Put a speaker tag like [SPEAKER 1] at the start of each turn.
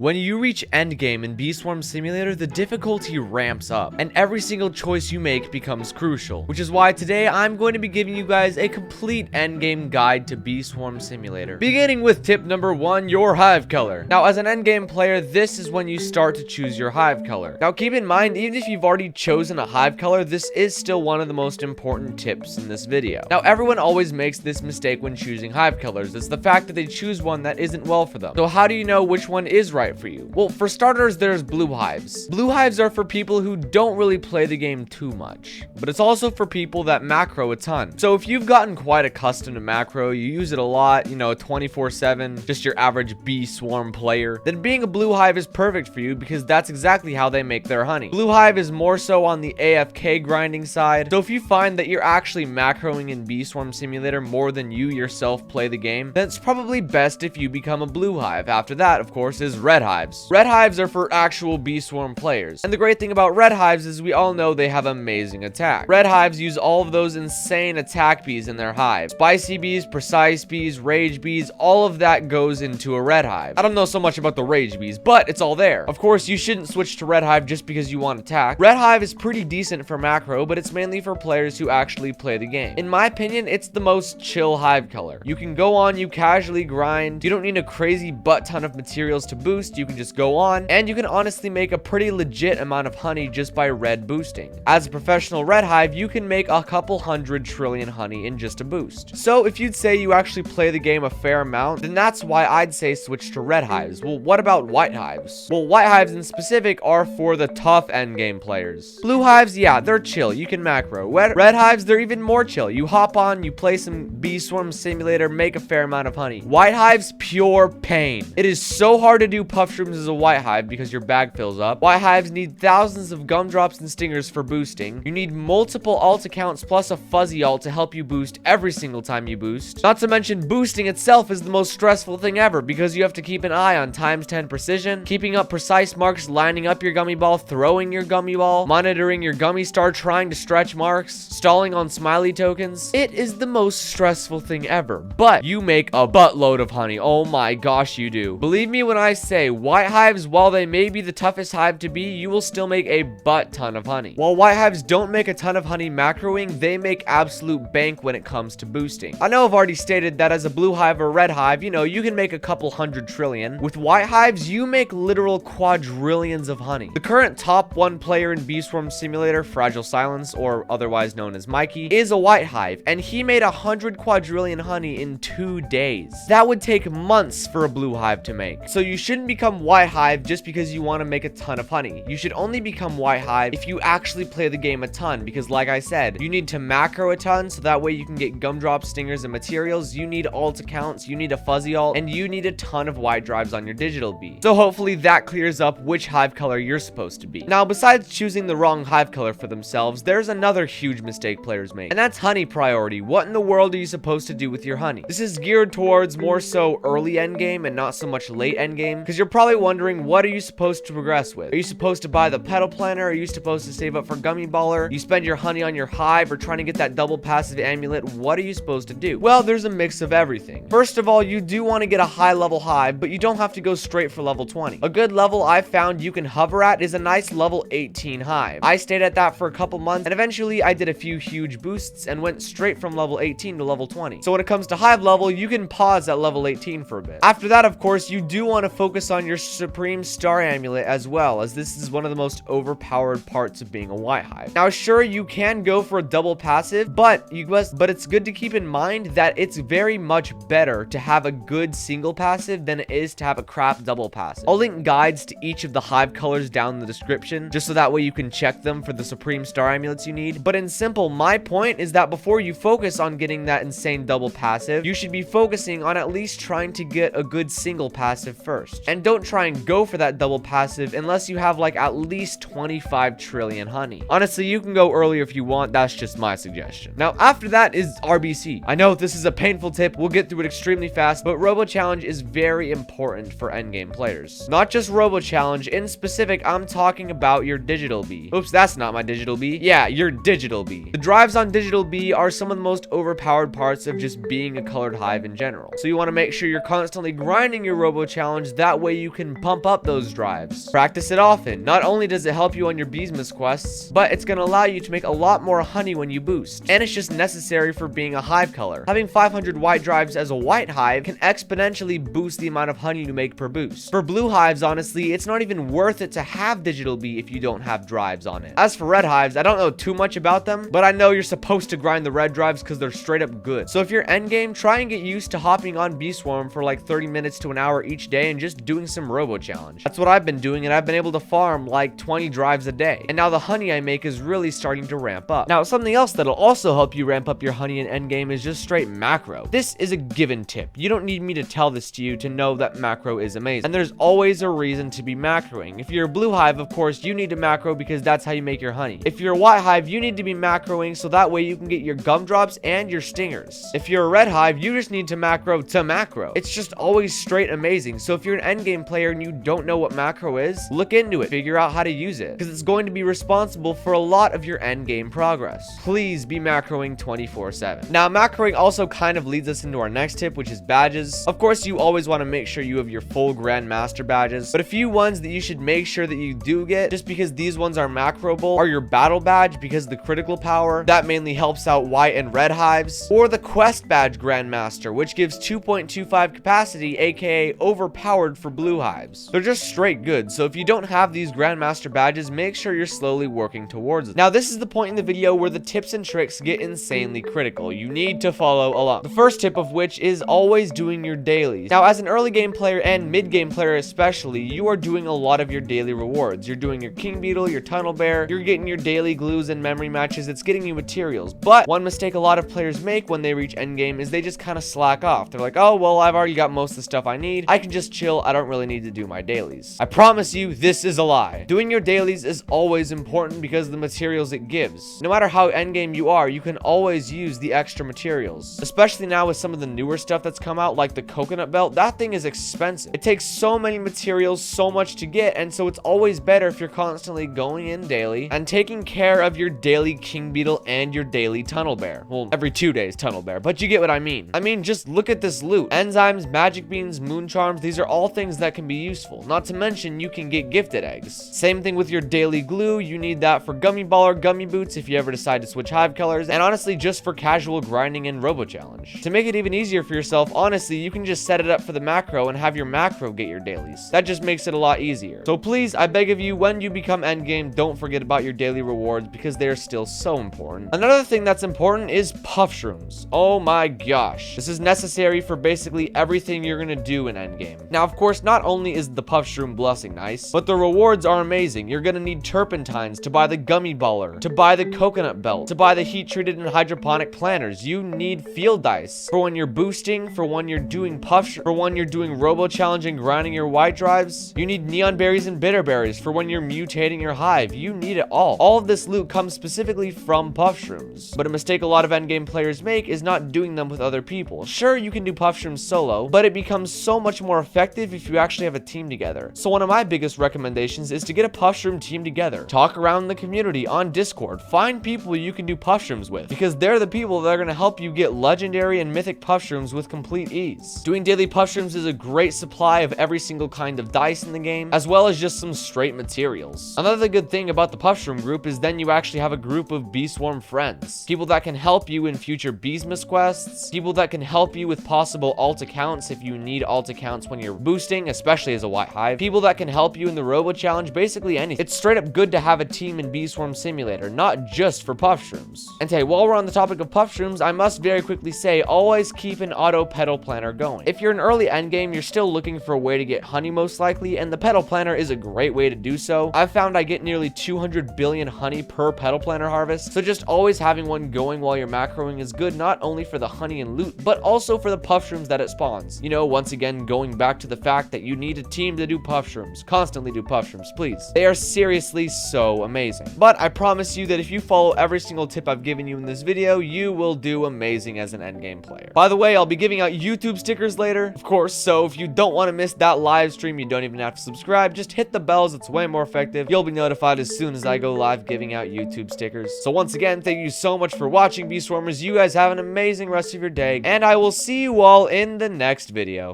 [SPEAKER 1] When you reach endgame in Bee Swarm Simulator, the difficulty ramps up, and every single choice you make becomes crucial, which is why today I'm going to be giving you guys a complete endgame guide to Bee Swarm Simulator. Beginning with tip number 1, your Hive Color. Now, as an endgame player, this is when you start to choose your Hive Color. Now, keep in mind, even if you've already chosen a Hive Color, this is still one of the most important tips in this video. Now, everyone always makes this mistake when choosing Hive Colors. It's the fact that they choose one that isn't well for them. So how do you know which one is right for you? Well, for starters, there's blue hives. Blue hives are for people who don't really play the game too much, but it's also for people that macro a ton. So if you've gotten quite accustomed to macro, you use it a lot, 24/7, just your average bee swarm player, then being a blue hive is perfect for you because that's exactly how they make their honey. Blue hive is more so on the AFK grinding side. So if you find that you're actually macroing in Bee Swarm Simulator more than you yourself play the game, then it's probably best if you become a blue hive. After that, of course, is red hives. Red hives are for actual bee swarm players. And the great thing about red hives is we all know they have amazing attack. Red hives use all of those insane attack bees in their hive. Spicy bees, precise bees, rage bees, all of that goes into a red hive. I don't know so much about the rage bees, but it's all there. Of course, you shouldn't switch to red hive just because you want attack. Red hive is pretty decent for macro, but it's mainly for players who actually play the game. In my opinion, it's the most chill hive color. You can go on, you casually grind. You don't need a crazy butt ton of materials to boost. You can just go on, and you can honestly make a pretty legit amount of honey just by red boosting. As a professional red hive, you can make a couple 100 trillion honey in just a boost. So if you'd say you actually play the game a fair amount, then that's why I'd say switch to red hives. Well, what about white hives? Well, white hives in specific are for the tough endgame players. Blue hives, yeah, they're chill. You can macro. Red hives, they're even more chill. You hop on, you play some Bee Swarm Simulator, make a fair amount of honey. White hives, pure pain. It is so hard to do puff shrooms as a white hive because your bag fills up. White hives need thousands of gumdrops and stingers for boosting. You need multiple alt accounts plus a fuzzy alt to help you boost every single time you boost. Not to mention, boosting itself is the most stressful thing ever because you have to keep an eye on ×10 precision, keeping up precise marks, lining up your gummy ball, throwing your gummy ball, monitoring your gummy star, trying to stretch marks, stalling on smiley tokens. It is the most stressful thing ever, but you make a buttload of honey. Oh my gosh, you do. Believe me when I say white hives, while they may be the toughest hive to be, you will still make a butt ton of honey. While white hives don't make a ton of honey macroing, they make absolute bank when it comes to boosting. I know I've already stated that as a blue hive or red hive, you can make a couple 100 trillion. With white hives, you make literal quadrillions of honey. The current top 1 player in Bee Swarm Simulator, Fragile Silence, or otherwise known as Mikey, is a white hive, and he made 100 quadrillion honey in 2 days. That would take months for a blue hive to make. So you shouldn't become white hive just because you want to make a ton of honey. You should only become white hive if you actually play the game a ton, because like I said, you need to macro a ton so that way you can get gumdrops, stingers, and materials. You need alt accounts, you need a fuzzy alt, and you need a ton of white drives on your digital bee. So hopefully that clears up which hive color you're supposed to be. Now, besides choosing the wrong hive color for themselves, there's another huge mistake players make, and that's honey priority. What in the world are you supposed to do with your honey? This is geared towards more so early endgame and not so much late endgame, because you're probably wondering, what are you supposed to progress with? Are you supposed to buy the petal planner? Are you supposed to save up for gummy baller? You spend your honey on your hive or trying to get that double passive amulet? What are you supposed to do? Well, there's a mix of everything. First of all, you do want to get a high level hive, but you don't have to go straight for level 20. A good level I've found you can hover at is a nice level 18 hive. I stayed at that for a couple months, and eventually I did a few huge boosts and went straight from level 18 to level 20. So when it comes to hive level, you can pause at level 18 for a bit. After that, of course, you do want to focus on your Supreme Star Amulet as well, as this is one of the most overpowered parts of being a white hive. Now, sure, you can go for a double passive, but it's good to keep in mind that it's very much better to have a good single passive than it is to have a crap double passive. I'll link guides to each of the hive colors down in the description, just so that way you can check them for the Supreme Star Amulets you need. But in simple, my point is that before you focus on getting that insane double passive, you should be focusing on at least trying to get a good single passive first. And don't try and go for that double passive unless you have like at least 25 trillion honey. Honestly, you can go earlier if you want. That's just my suggestion. Now, after that is RBC. I know this is a painful tip. We'll get through it extremely fast, but Robo Challenge is very important for endgame players. Not just Robo Challenge. In specific, I'm talking about your digital bee. Oops, that's not my digital bee. Yeah, your digital bee. The drives on digital bee are some of the most overpowered parts of just being a colored hive in general. So you want to make sure you're constantly grinding your Robo Challenge. That way way you can pump up those drives. Practice it often. Not only does it help you on your Beesmas quests, but it's gonna allow you to make a lot more honey when you boost. And it's just necessary for being a hive color. Having 500 white drives as a white hive can exponentially boost the amount of honey you make per boost. For blue hives, honestly, it's not even worth it to have digital bee if you don't have drives on it. As for red hives, I don't know too much about them, but I know you're supposed to grind the red drives because they're straight up good. So if you're endgame, try and get used to hopping on Bee Swarm for like 30 minutes to an hour each day and just doing some robo challenge. That's what I've been doing, and I've been able to farm like 20 drives a day. And now the honey I make is really starting to ramp up. Now, something else that'll also help you ramp up your honey in endgame is just straight macro. This is a given tip. You don't need me to tell this to you to know that macro is amazing. And there's always a reason to be macroing. If you're a blue hive, of course, you need to macro because that's how you make your honey. If you're a white hive, you need to be macroing so that way you can get your gumdrops and your stingers. If you're a red hive, you just need to macro to macro. It's just always straight amazing. So if you're an endgame player and you don't know what macro is, look into it, figure out how to use it, because it's going to be responsible for a lot of your endgame progress. Please be macroing 24/7. Now, macroing also kind of leads us into our next tip, which is badges. Of course, you always want to make sure you have your full Grandmaster badges, but a few ones that you should make sure that you do get, just because these ones are macroable, are your battle badge because of the critical power. That mainly helps out white and red hives, or the quest badge Grandmaster, which gives 2.25 capacity, aka overpowered for blue hives. They're just straight good, so if you don't have these Grandmaster badges, make sure you're slowly working towards it. Now, this is the point in the video where the tips and tricks get insanely critical. You need to follow along. The first tip of which is always doing your dailies. Now, as an early game player and mid game player especially, you are doing a lot of your daily rewards. You're doing your king beetle, your tunnel bear, you're getting your daily glues and memory matches. It's getting you materials. But one mistake a lot of players make when they reach endgame is they just kind of slack off. They're like, oh, well, I've already got most of the stuff I need. I can just chill. I don't really need to do my dailies. I promise you, this is a lie. Doing your dailies is always important because of the materials it gives. No matter how endgame you are, you can always use the extra materials. Especially now with some of the newer stuff that's come out, like the coconut belt. That thing is expensive. It takes so many materials, so much to get, and so it's always better if you're constantly going in daily and taking care of your daily king beetle and your daily tunnel bear. Well, every 2 days tunnel bear, but you get what I mean. Just look at this loot. Enzymes, magic beans, moon charms, these are all things that can be useful. Not to mention, you can get gifted eggs. Same thing with your daily glue. You need that for gummy baller, gummy boots if you ever decide to switch hive colors, and honestly, just for casual grinding and robo challenge. To make it even easier for yourself, honestly, you can just set it up for the macro and have your macro get your dailies. That just makes it a lot easier. So please, I beg of you, when you become endgame, don't forget about your daily rewards because they are still so important. Another thing that's important is puff shrooms. Oh my gosh. This is necessary for basically everything you're gonna do in endgame. Now, of course, not only is the puff shroom blessing nice, but the rewards are amazing. You're gonna need turpentines to buy the gummy baller, to buy the coconut belt, to buy the heat treated and hydroponic planters. You need field dice for when you're boosting, for when you're doing for when you're doing robo challenge and grinding your white drives. You need neon berries and bitter berries for when you're mutating your hive. You need it all. All of this loot comes specifically from puff shrooms, but a mistake a lot of endgame players make is not doing them with other people. Sure, you can do puff shrooms solo, but it becomes so much more effective if you actually have a team together. So one of my biggest recommendations is to get a puff shroom team together. Talk around the community on Discord. Find people you can do puff shrooms with, because they're the people that are going to help you get legendary and mythic puff shrooms with complete ease. Doing daily puff shrooms is a great supply of every single kind of dice in the game, as well as just some straight materials. Another good thing about the puff shroom group is then you actually have a group of Bee Swarm friends. People that can help you in future Beesmas quests, people that can help you with possible alt accounts if you need alt accounts when you're boosting, especially as a white hive, people that can help you in the robo challenge, basically anything. It's straight up good to have a team in Bee Swarm Simulator, not just for puff shrooms. And hey, while we're on the topic of puff shrooms, I must very quickly say, always keep an auto petal planner going. If you're an early endgame, you're still looking for a way to get honey most likely, and the petal planner is a great way to do so. I've found I get nearly 200 billion honey per petal planner harvest, so just always having one going while you're macroing is good, not only for the honey and loot, but also for the puff shrooms that it spawns. You know, once again, going back to the fact that you need a team to do puff shrooms. Constantly do puff shrooms, please. They are seriously so amazing. But I promise you that if you follow every single tip I've given you in this video, you will do amazing as an endgame player. By the way, I'll be giving out YouTube stickers later, of course, so if you don't want to miss that live stream, you don't even have to subscribe. Just hit the bells. It's way more effective. You'll be notified as soon as I go live giving out YouTube stickers. So once again, thank you so much for watching, Bee Swarmers. You guys have an amazing rest of your day, and I will see you all in the next video.